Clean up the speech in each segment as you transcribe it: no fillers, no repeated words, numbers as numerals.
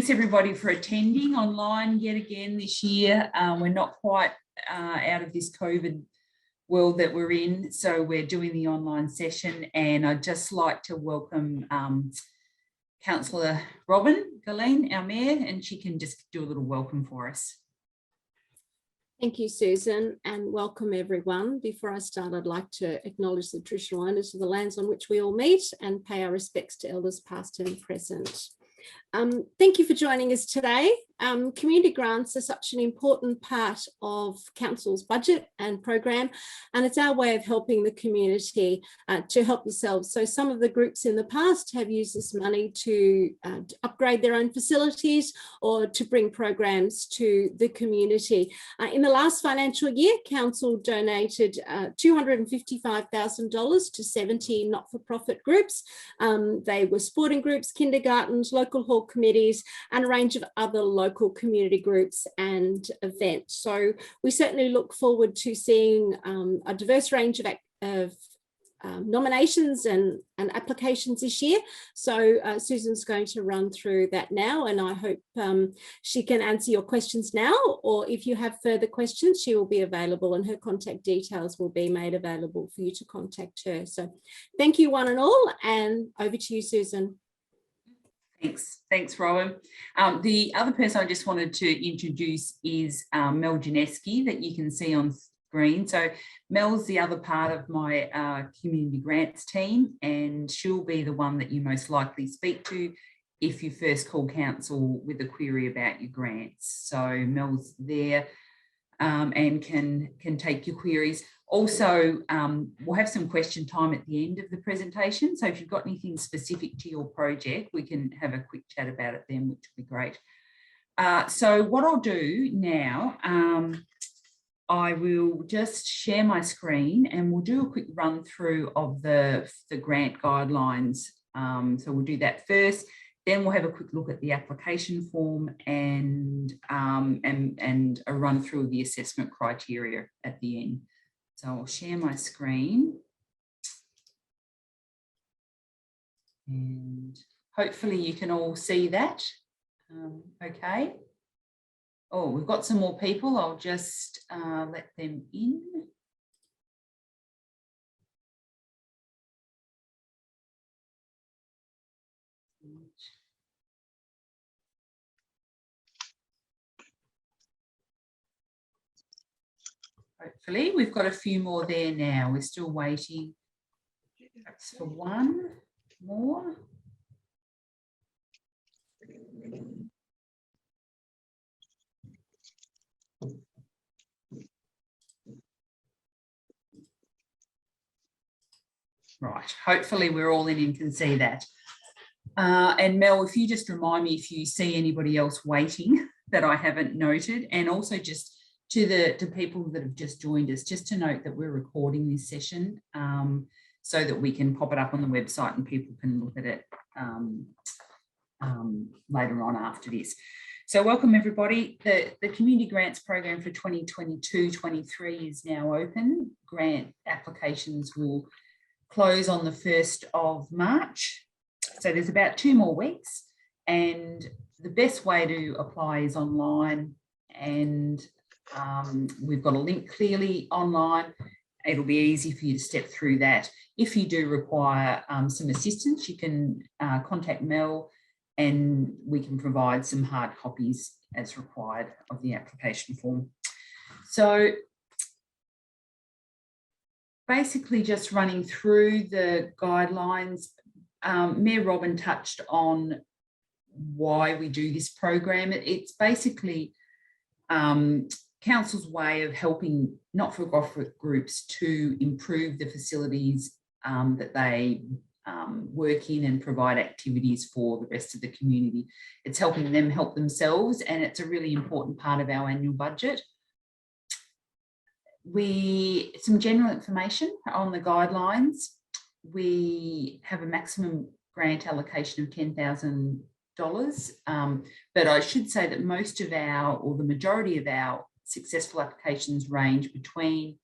Thanks everybody for attending online yet again this year. We're not quite out of this COVID world that we're in, so we're doing the online session, and I'd just like to welcome Councillor Robin Galene, our Mayor, and she can just do a little welcome for us. Thank you, Susan, and welcome everyone. Before I start, I'd like to acknowledge the traditional owners of the lands on which we all meet and pay our respects to elders past and present. Thank you for joining us today. Community grants are such an important part of Council's budget and program, and it's our way of helping the community to help themselves. So some of the groups in the past have used this money to upgrade their own facilities or to bring programs to the community. In the last financial year, Council donated $255,000 to 70 not-for-profit groups. They were sporting groups, kindergartens, local hall committees, and a range of other local community groups and events. So we certainly look forward to seeing a diverse range of nominations and applications this year. So Susan's going to run through that now, and I hope she can answer your questions now, or if you have further questions, she will be available and her contact details will be made available for you to contact her. So thank you one and all, and over to you, Susan. Thanks, Robin. The other person I just wanted to introduce is Mel Janeski, that you can see on screen. So Mel's the other part of my community grants team, and she'll be the one that you most likely speak to if you first call council with a query about your grants. So Mel's there and can take your queries. Also, we'll have some question time at the end of the presentation. So if you've got anything specific to your project, we can have a quick chat about it then, which will be great. So what I'll do now, I will just share my screen and we'll do a quick run through of the grant guidelines. So we'll do that first. Then we'll have a quick look at the application form and a run through of the assessment criteria at the end. So I'll share my screen and hopefully you can all see that. Okay. Oh, we've got some more people. I'll just let them in. Hopefully, we've got a few more there now. We're still waiting perhaps for one more. Right, hopefully we're all in and can see that. And Mel, if you just remind me if you see anybody else waiting that I haven't noted, and also just to people that have just joined us, just to note that we're recording this session so that we can pop it up on the website and people can look at it later on after this. So welcome everybody. The Community Grants Program for 2022-23 is now open. Grant applications will close on the 1st of March. So there's about 2 more weeks, and the best way to apply is online, and we've got a link clearly online. It'll be easy for you to step through that. If you do require some assistance, you can contact Mel and we can provide some hard copies as required of the application form. So basically just running through the guidelines, Mayor Robin touched on why we do this program. It's basically Council's way of helping not-for-profit groups to improve the facilities that they work in and provide activities for the rest of the community. It's helping them help themselves, and it's a really important part of our annual budget. Some general information on the guidelines. We have a maximum grant allocation of $10,000, but I should say that most of or the majority of our successful applications range between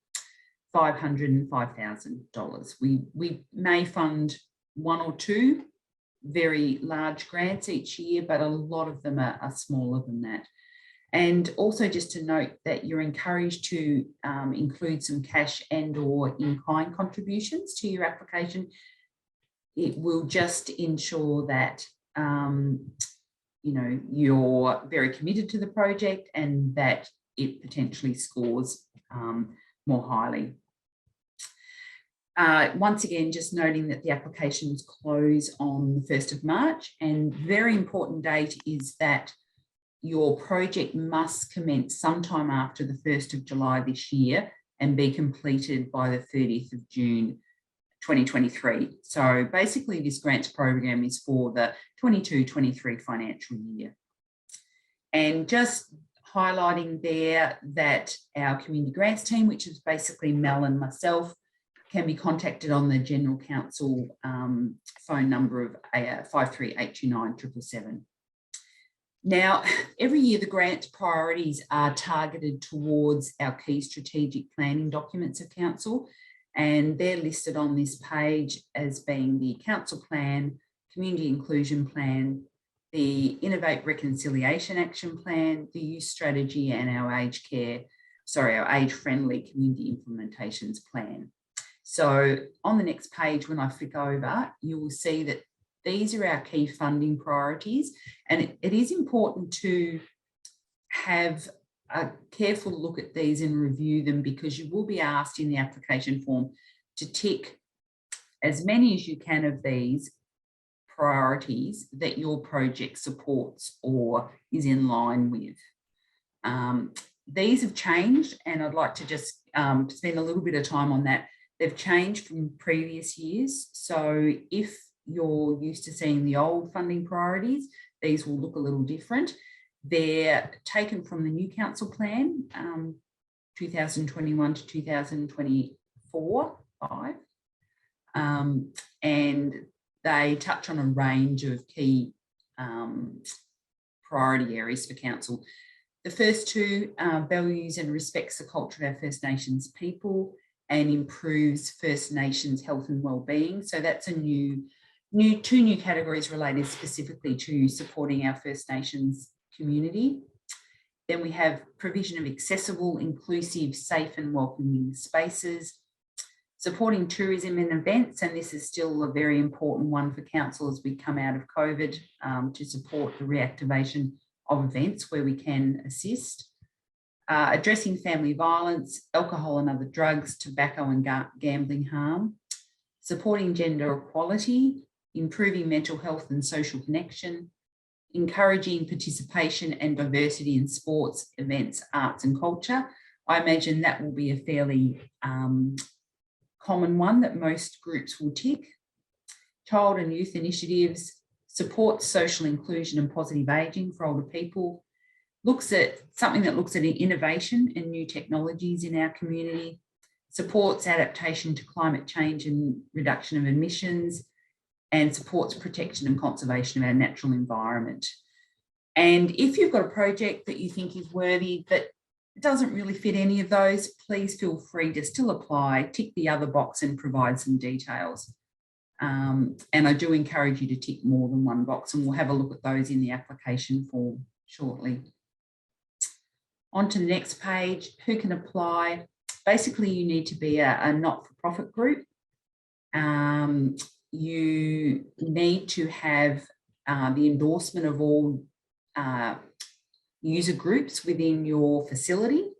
$500 and $5,000. We may fund 1 or 2 very large grants each year, but a lot of them are smaller than that. And also just to note that you're encouraged to include some cash and or in-kind contributions to your application. It will just ensure that you know, you're very committed to the project and that it potentially scores more highly. Once again, just noting that the applications close on the 1st of March, and very important date is that your project must commence sometime after the 1st of July this year and be completed by the 30th of June 2023. So basically this grants program is for the 22-23 financial year. And just highlighting there that our community grants team, which is basically Mel and myself, can be contacted on the General Council phone number of 53829 777. Now, every year the grant priorities are targeted towards our key strategic planning documents of Council, and they're listed on this page as being the Council Plan, Community Inclusion Plan, the Innovate Reconciliation Action Plan, the Youth Strategy, and our our age-friendly community implementations plan. So on the next page, when I flick over, you will see that these are our key funding priorities, and it is important to have a careful look at these and review them, because you will be asked in the application form to tick as many as you can of these priorities that your project supports or is in line with. These have changed, and I'd like to just spend a little bit of time on that. They've changed from previous years. So if you're used to seeing the old funding priorities, these will look a little different. They're taken from the new council plan, 2021 to 2024, and they touch on a range of key priority areas for council. The first two values and respects the culture of our First Nations people and improves First Nations health and wellbeing. So that's a two new categories related specifically to supporting our First Nations community. Then we have provision of accessible, inclusive, safe and welcoming spaces, supporting tourism and events, and this is still a very important one for council as we come out of COVID, to support the reactivation of events where we can assist. Addressing family violence, alcohol and other drugs, tobacco and gambling harm, supporting gender equality, improving mental health and social connection, encouraging participation and diversity in sports, events, arts and culture. I imagine that will be a fairly common one that most groups will tick. Child and youth initiatives, supports social inclusion and positive ageing for older people, looks at innovation and new technologies in our community, supports adaptation to climate change and reduction of emissions, and supports protection and conservation of our natural environment. And if you've got a project that you think is worthy but doesn't really fit any of those, please feel free to still apply, tick the other box and provide some details. And I do encourage you to tick more than one box, and we'll have a look at those in the application form shortly. On to the next page, who can apply? Basically, you need to be a not-for-profit group. You need to have the endorsement of all user groups within your facility.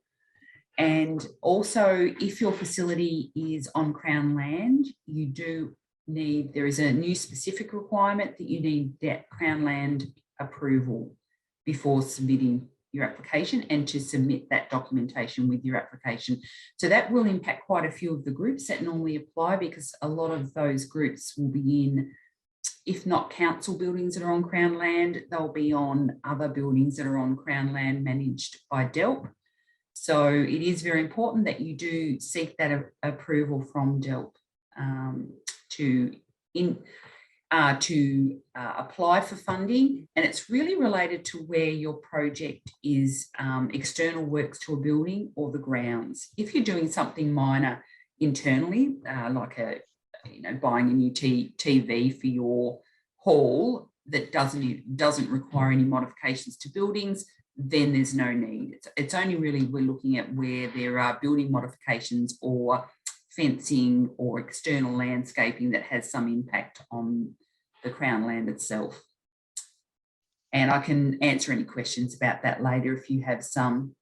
And also, if your facility is on Crown land, there is a new specific requirement that you need that Crown land approval before submitting your application and to submit that documentation with your application. So that will impact quite a few of the groups that normally apply, because a lot of those groups will be in, if not council buildings that are on Crown land, they'll be on other buildings that are on Crown land managed by DELP. So it is very important that you do seek that approval from DELP to apply for funding, and it's really related to where your project is external works to a building or the grounds. If you're doing something minor internally, like buying a new TV for your hall that doesn't require any modifications to buildings, then there's no need. It's only really we're looking at where there are building modifications or fencing or external landscaping that has some impact on the Crown land itself. And I can answer any questions about that later if you have some.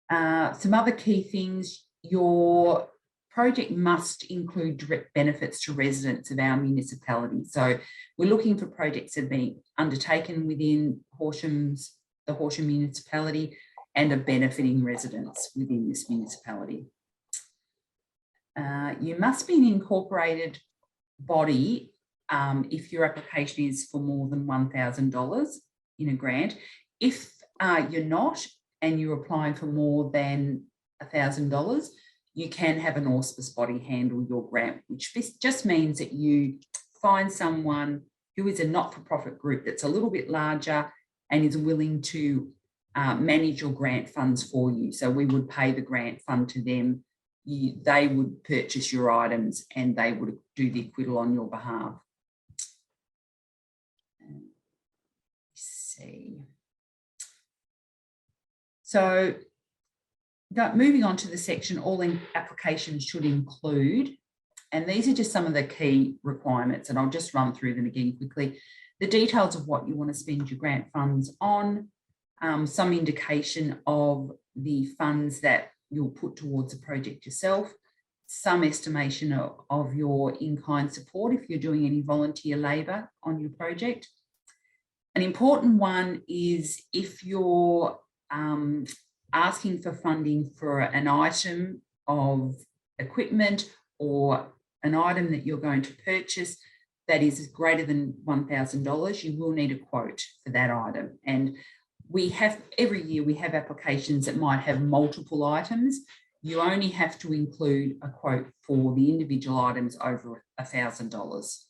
Some other key things: your project must include direct benefits to residents of our municipality. So we're looking for projects that are being undertaken within the Horsham municipality and are benefiting residents within this municipality. You must be an incorporated body if your application is for more than $1,000 in a grant. If you're not and you're applying for more than $1,000, you can have an auspice body handle your grant, which just means that you find someone who is a not-for-profit group that's a little bit larger and is willing to manage your grant funds for you. So we would pay the grant fund to them. They would purchase your items and they would do the acquittal on your behalf. Let's see. So moving on to the section, all applications should include, and these are just some of the key requirements, and I'll just run through them again quickly. The details of what you want to spend your grant funds on, some indication of the funds that you'll put towards a project yourself, some estimation of your in-kind support if you're doing any volunteer labour on your project. An important one is if you're asking for funding for an item of equipment or an item that you're going to purchase that is greater than $1,000, you will need a quote for that item. And we have, every year we have applications that might have multiple items. You only have to include a quote for the individual items over $1,000.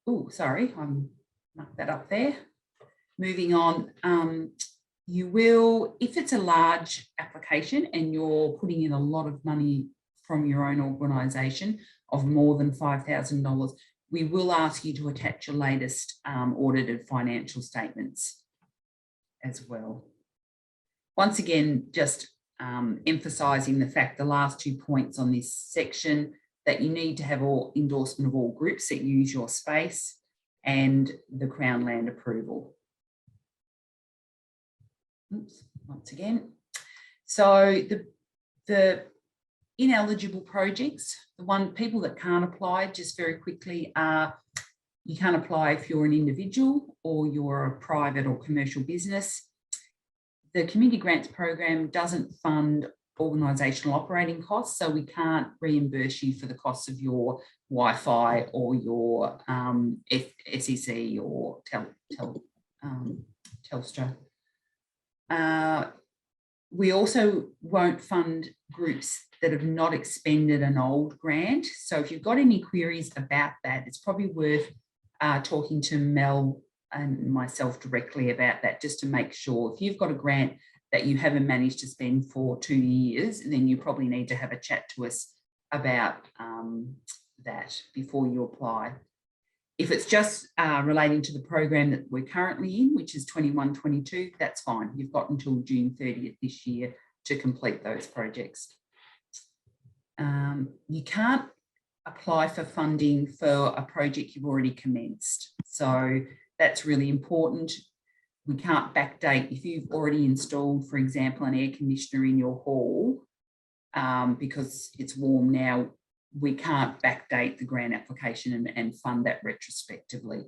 Oh, sorry, I marked that up there. Moving on, you will, if it's a large application and you're putting in a lot of money from your own organisation of more than $5,000, we will ask you to attach your latest audited financial statements as well. Once again, just emphasising the fact, the last 2 points on this section, that you need to have all endorsement of all groups that use your space and the Crown land approval. Oops, once again. So the ineligible projects, people that can't apply, just very quickly, are you can't apply if you're an individual or you're a private or commercial business. The Community Grants Program doesn't fund organisational operating costs, so we can't reimburse you for the costs of your Wi-Fi or your SEC or Telstra. We also won't fund groups that have not expended an old grant. So if you've got any queries about that, it's probably worth talking to Mel and myself directly about that, just to make sure. If you've got a grant that you haven't managed to spend for 2 years, then you probably need to have a chat to us about that before you apply. If it's just relating to the program that we're currently in, which is 21-22, that's fine. You've got until June 30th this year to complete those projects. You can't apply for funding for a project you've already commenced. So that's really important. We can't backdate. If you've already installed, for example, an air conditioner in your hall because it's warm now, we can't backdate the grant application and fund that retrospectively.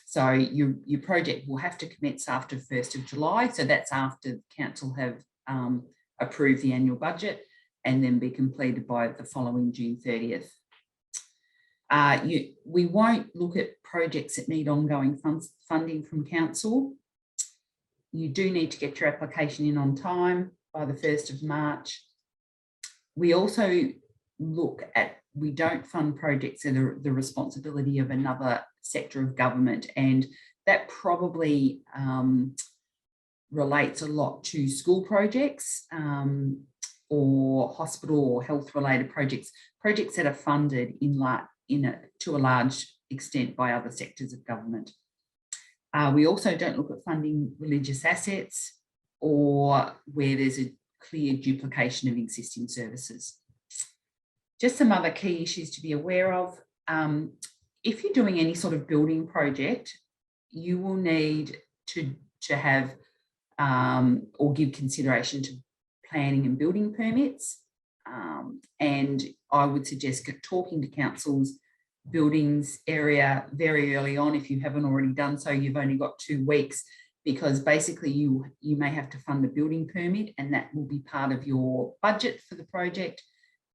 So your project will have to commence after 1st of July. So that's after the council have approved the annual budget, and then be completed by the following June 30th. We won't look at projects that need ongoing funding from council. You do need to get your application in on time by the 1st of March. We also we don't fund projects that are the responsibility of another sector of government, and that probably relates a lot to school projects or hospital or health related projects that are funded in to a large extent by other sectors of government. We also don't look at funding religious assets or where there's a clear duplication of existing services. Just some other key issues to be aware of. If you're doing any sort of building project, you will need to have or give consideration to planning and building permits. And I would suggest talking to councils buildings area very early on. If you haven't already done so, you've only got 2 weeks, because basically you may have to fund a building permit, and that will be part of your budget for the project,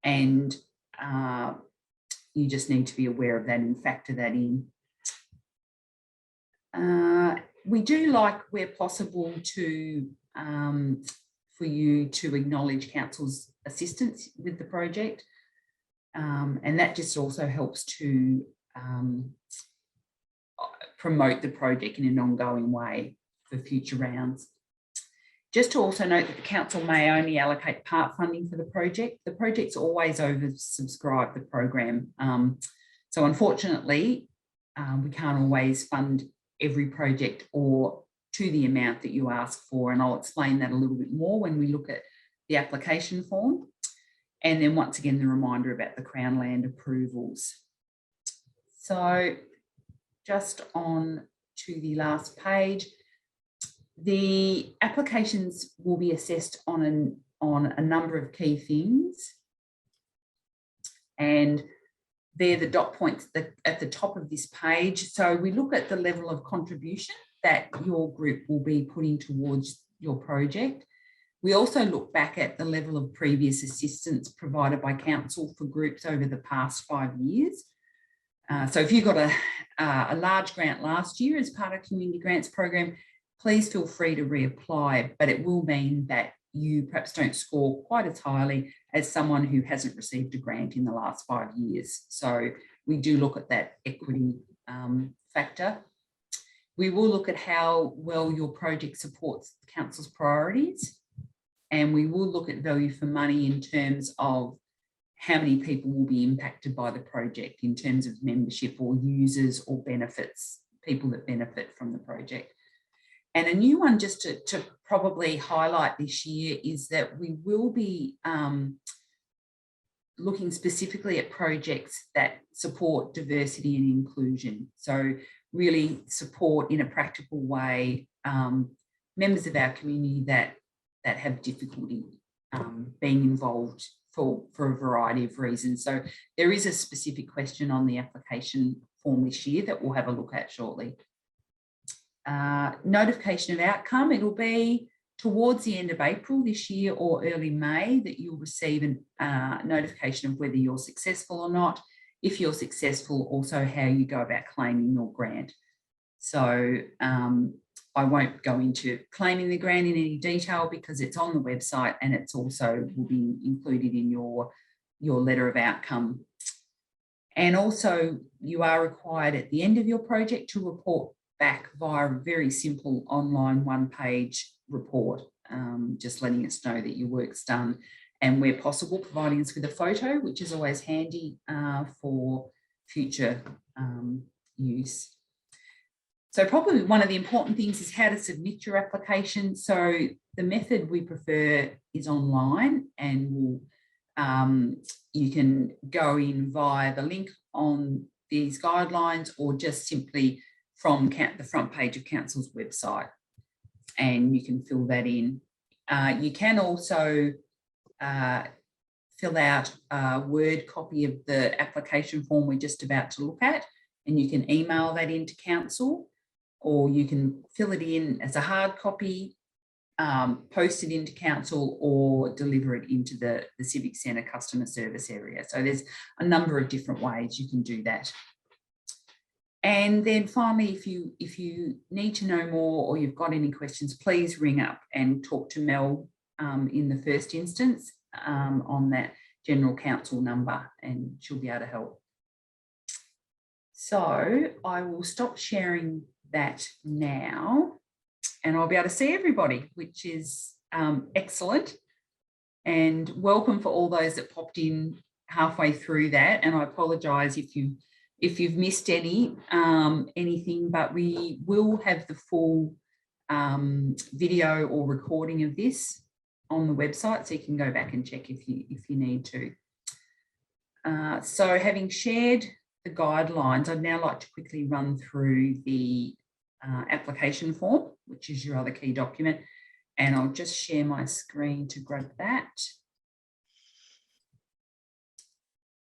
and you just need to be aware of that and factor that in. We do like, where possible, to for you to acknowledge council's assistance with the project. And that just also helps to promote the project in an ongoing way for future rounds. Just to also note that the council may only allocate part funding for the project. The project's always oversubscribed, the program. So unfortunately, we can't always fund every project or to the amount that you ask for. And I'll explain that a little bit more when we look at the application form. And then once again, the reminder about the Crown land approvals. So just on to the last page, the applications will be assessed on a number of key things. And they're the dot points at the top of this page. So we look at the level of contribution that your group will be putting towards your project. We also look back at the level of previous assistance provided by council for groups over the past 5 years. So if you got a large grant last year as part of Community Grants program, please feel free to reapply, but it will mean that you perhaps don't score quite as highly as someone who hasn't received a grant in the last 5 years. So we do look at that equity factor. We will look at how well your project supports the council's priorities, and we will look at value for money in terms of how many people will be impacted by the project in terms of membership or users or benefits, people that benefit from the project. And a new one just to probably highlight this year is that we will be looking specifically at projects that support diversity and inclusion. So really support in a practical way members of our community that have difficulty being involved for a variety of reasons. So there is a specific question on the application form this year that we'll have a look at shortly. Notification of outcome, it'll be towards the end of April this year or early May that you'll receive a notification of whether you're successful or not. If you're successful, also how you go about claiming your grant. So I won't go into claiming the grant in any detail because it's on the website, and it's also will be included in your letter of outcome. And also you are required at the end of your project to report back via a very simple online 1-page report, just letting us know that your work's done, and where possible providing us with a photo, which is always handy for future use. So probably one of the important things is how to submit your application. So the method we prefer is online, and you can go in via the link on these guidelines or just simply from the front page of council's website, and you can fill that in. You can also fill out a Word copy of the application form we're just about to look at, and you can email that into council, or you can fill it in as a hard copy, post it into council, or deliver it into the Civic Centre customer service area. So there's a number of different ways you can do that. And then finally, if you need to know more or you've got any questions, please ring up and talk to Mel in the first instance on that general council number, and she'll be able to help. So I will stop sharing that now, and I'll be able to see everybody, which is excellent. And welcome for all those that popped in halfway through that, and I apologise if you've missed anything, but we will have the full video or recording of this on the website, so you can go back and check if you need to. So having shared the guidelines, I'd now like to quickly run through the application form, which is your other key document, and I'll just share my screen to grab that.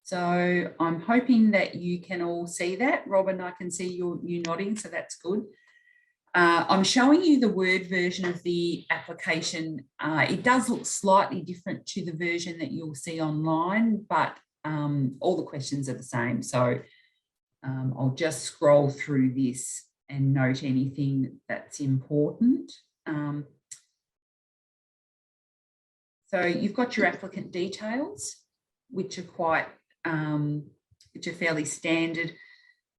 So I'm hoping that you can all see that. Robin, I can see you nodding, so that's good. I'm showing you the Word version of the application. It does look slightly different to the version that you'll see online, but all the questions are the same. So I'll just scroll through this and note anything that's important. So you've got your applicant details, which are fairly standard.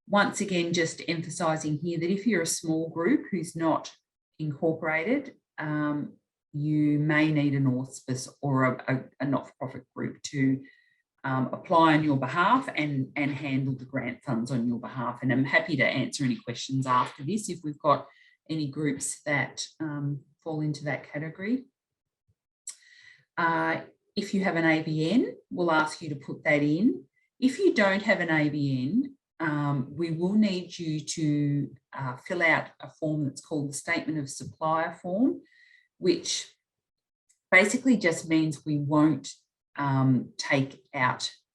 Once again, just emphasising here that if you're a small group who's not incorporated, you may need an auspice or a not-for-profit group to apply on your behalf and handle the grant funds on your behalf. And I'm happy to answer any questions after this if we've got any groups that fall into that category. If you have an ABN, we'll ask you to put that in. If you don't have an ABN, we will need you to fill out a form that's called the Statement of Supplier form, which basically just means we won't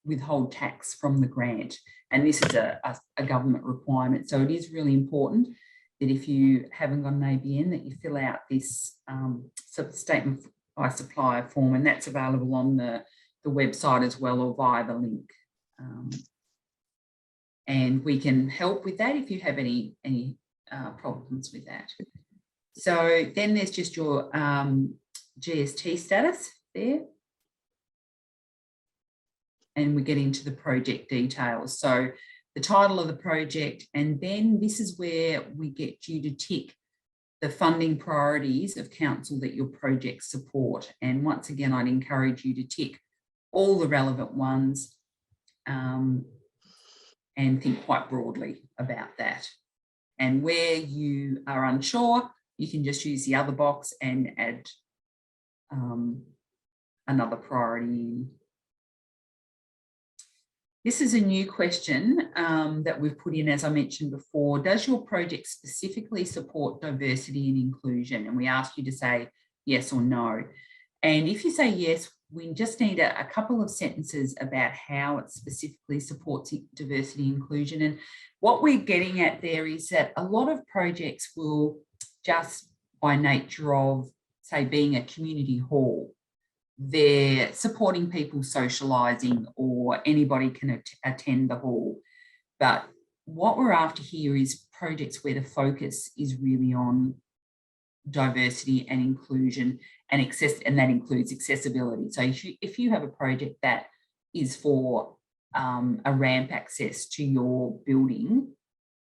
withhold tax from the grant. And this is a government requirement. So it is really important that if you haven't got an ABN, that you fill out this Statement by Supplier form, and that's available on the website as well, or via the link. And we can help with that if you have any problems with that. So then there's just your GST status there. And we get into the project details. So the title of the project, and then this is where we get you to tick the funding priorities of council that your projects support. And once again, I'd encourage you to tick all the relevant ones and think quite broadly about that. And where you are unsure, you can just use the other box and add another priority in. This is a new question that we've put in, as I mentioned before. Does your project specifically support diversity and inclusion? And we ask you to say yes or no. And if you say yes, we just need a couple of sentences about how it specifically supports diversity and inclusion. And what we're getting at there is that a lot of projects will, just by nature of, say, being a community hall, they're supporting people socialising, or anybody can attend the hall. But what we're after here is projects where the focus is really on diversity and inclusion and that includes accessibility. So if you have a project that is for a ramp access to your building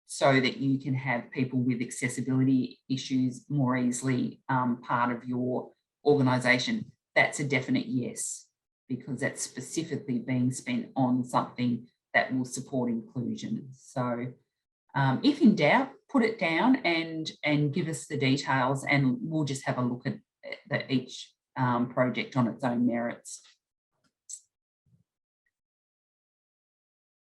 so that you can have people with accessibility issues more easily part of your organisation, that's a definite yes, because that's specifically being spent on something that will support inclusion. So if in doubt, put it down and give us the details, and we'll just have a look at each project on its own merits.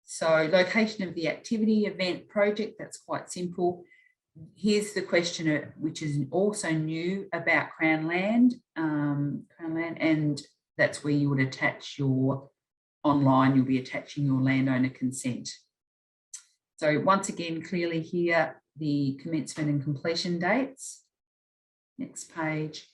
So location of the activity, event, project, that's quite simple. Here's the question, which is also new about Crown Land, and that's where you would attach your online, you'll be attaching your landowner consent. So once again, clearly here, the commencement and completion dates. Next page.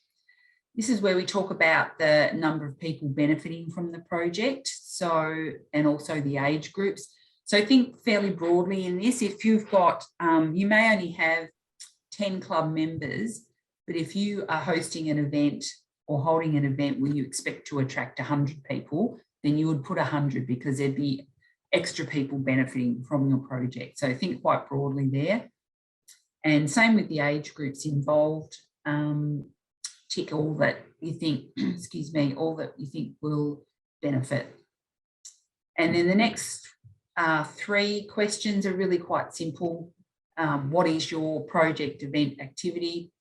This is where we talk about the number of people benefiting from the project, and also the age groups. So think fairly broadly in this. If you've got, you may only have 10 club members, but if you are hosting an event or holding an event where you expect to attract 100 people, then you would put 100, because there'd be extra people benefiting from your project. So think quite broadly there. And same with the age groups involved. Tick all that you think, excuse me, all that you think will benefit. And then the next 3 questions are really quite simple. What is your project event activity?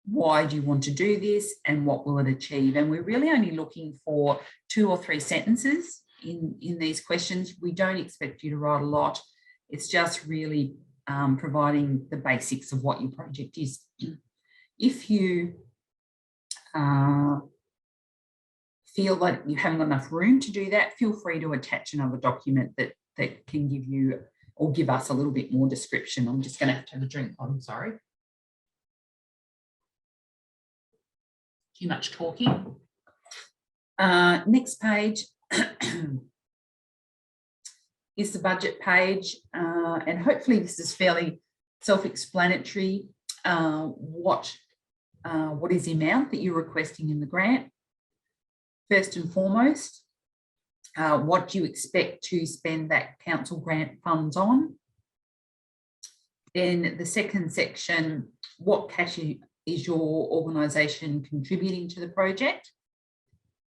Why do you want to do this? And what will it achieve? And we're really only looking for 2 or 3 sentences in these questions. We don't expect you to write a lot. It's just really providing the basics of what your project is. If you feel like you haven't got enough room to do that, feel free to attach another document that can give you or give us a little bit more description. I'm just going to have a drink. I'm sorry. Too much talking. Next page is the budget page, and hopefully this is fairly self-explanatory. What is the amount that you're requesting in the grant? First and foremost, what do you expect to spend that council grant funds on? Then the second section, what cash is your organisation contributing to the project?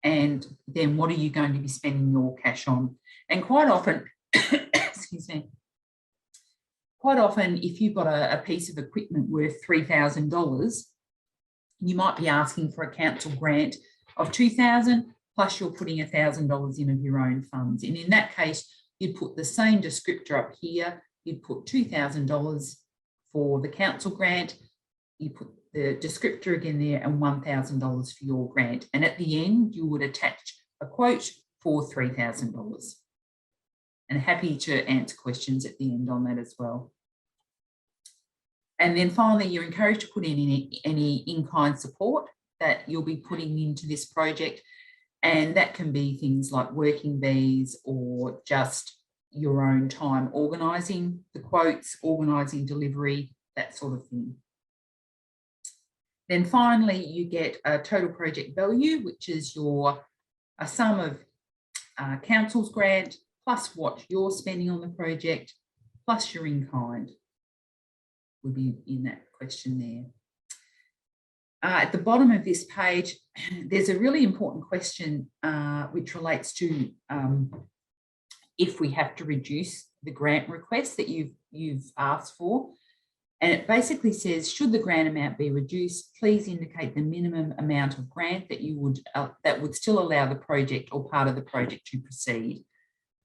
And then what are you going to be spending your cash on? And quite often, excuse me, quite often if you've got a piece of equipment worth $3,000, you might be asking for a council grant of $2,000 plus you're putting $1,000 in of your own funds. And in that case, you'd put the same descriptor up here. You'd put $2,000 for the council grant. You put the descriptor again there and $1,000 for your grant. And at the end, you would attach a quote for $3,000. And happy to answer questions at the end on that as well. And then finally, you're encouraged to put in any in-kind support that you'll be putting into this project. And that can be things like working bees or just your own time organising the quotes, organising delivery, that sort of thing. Then finally, you get a total project value, which is a sum of council's grant plus what you're spending on the project plus your in-kind would be in that question there. At the bottom of this page, there's a really important question which relates to if we have to reduce the grant request that you've asked for. And it basically says, should the grant amount be reduced, please indicate the minimum amount of grant that you would that would still allow the project or part of the project to proceed.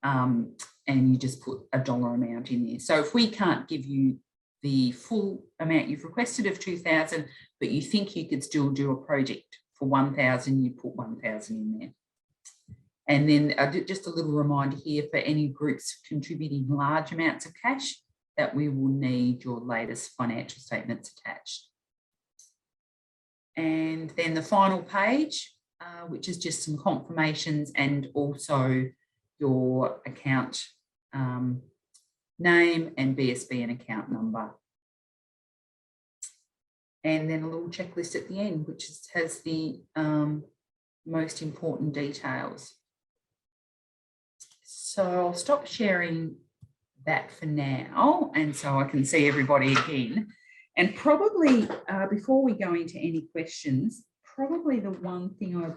And you just put a dollar amount in there. So if we can't give you the full amount you've requested of $2,000, but you think you could still do a project for $1,000, you put $1,000 in there. And then just a little reminder here for any groups contributing large amounts of cash, that we will need your latest financial statements attached. And then the final page, which is just some confirmations and also your account name and BSB and account number. And then a little checklist at the end, which has the most important details. So I'll stop sharing that for now, and so I can see everybody again. And probably before we go into any questions, probably the one thing I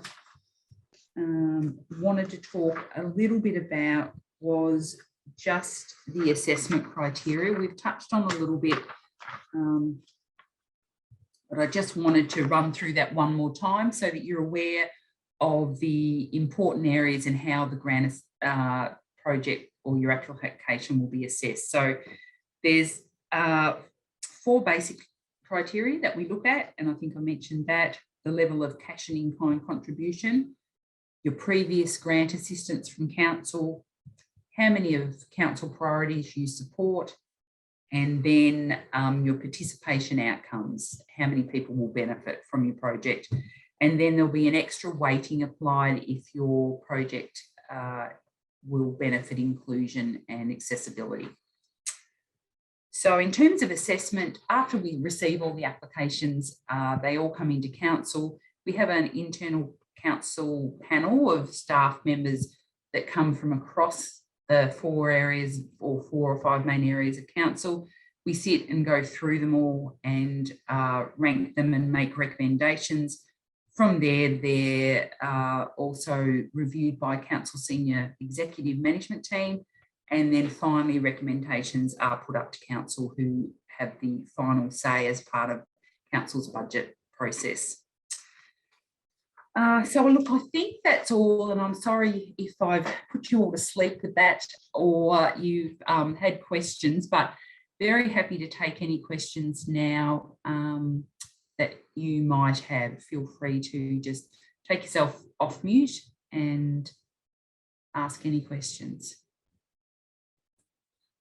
wanted to talk a little bit about was just the assessment criteria. We've touched on a little bit, but I just wanted to run through that one more time so that you're aware of the important areas and how the grant project or your application will be assessed. So there's 4 basic criteria that we look at, and I think I mentioned that: the level of cash and in-kind contribution, your previous grant assistance from council, how many of council priorities you support, and then your participation outcomes, how many people will benefit from your project. And then there'll be an extra weighting applied if your project will benefit inclusion and accessibility. So in terms of assessment, after we receive all the applications, they all come into council. We have an internal council panel of staff members that come from across the 4 areas or 4 or 5 main areas of council. We sit and go through them all and rank them and make recommendations. from there, they're also reviewed by Council Senior Executive Management Team, and then finally recommendations are put up to Council, who have the final say as part of Council's budget process. So look, I think that's all, and I'm sorry if I've put you all to sleep with that, or you've had questions, but very happy to take any questions now that you might have. Feel free to just take yourself off mute and ask any questions.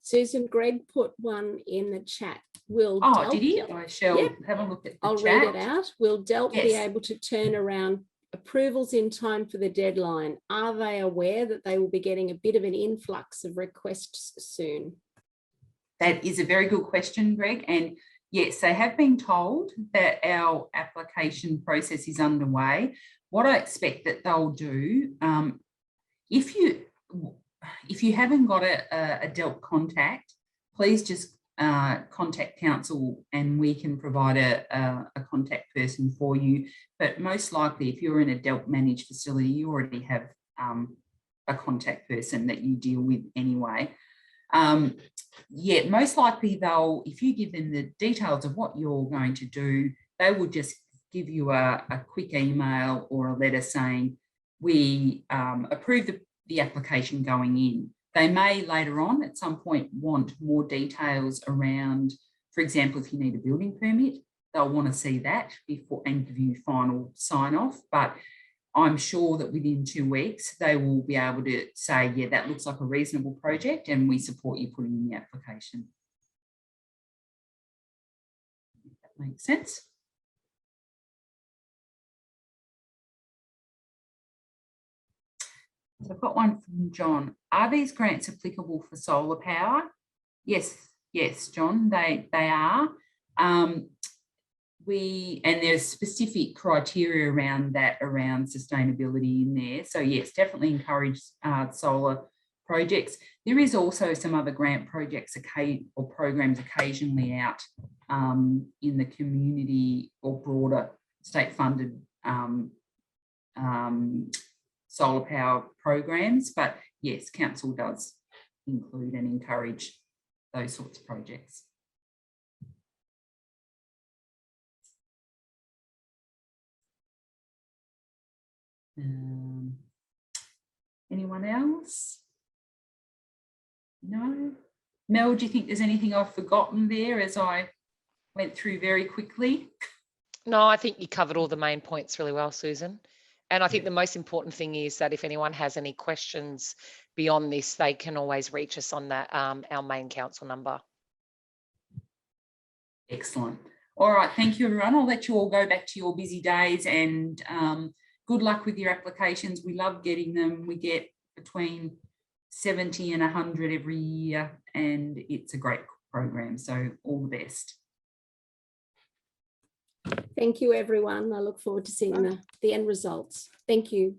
Susan, Greg put one in the chat. Did he? I shall have a look at the I'll chat. read it out. Will DELP be able to turn around approvals in time for the deadline? Are they aware that they will be getting a bit of an influx of requests soon? That is a very good question, Greg. And yes, they have been told that our application process is underway. What I expect that they'll do, if you haven't got a DELP contact, please just contact Council and we can provide a contact person for you. But most likely, if you're in a DELP managed facility, you already have a contact person that you deal with anyway. Most likely if you give them the details of what you're going to do, they will just give you a quick email or a letter saying, we approve the application going in. They may later on at some point want more details around, for example, if you need a building permit, they'll want to see that before and give you final sign off. But I'm sure that within 2 weeks, they will be able to say, yeah, that looks like a reasonable project and we support you putting in the application. If that makes sense. So I've got one from John. Are these grants applicable for solar power? Yes, John, they are. And there's specific criteria around that, around sustainability in there. So yes, definitely encourage solar projects. There is also some other grant projects or programs occasionally out in the community or broader state-funded solar power programs. But yes, Council does include and encourage those sorts of projects. Anyone else? No? Mel, do you think there's anything I've forgotten there as I went through very quickly? No, I think you covered all the main points really well, Susan. And I think the most important thing is that if anyone has any questions beyond this, they can always reach us on that our main council number. Excellent. All right, thank you, everyone. I'll let you all go back to your busy days, and good luck with your applications. We love getting them. We get between 70 and 100 every year, and it's a great program. So all the best. Thank you, everyone. I look forward to seeing the end results. Thank you.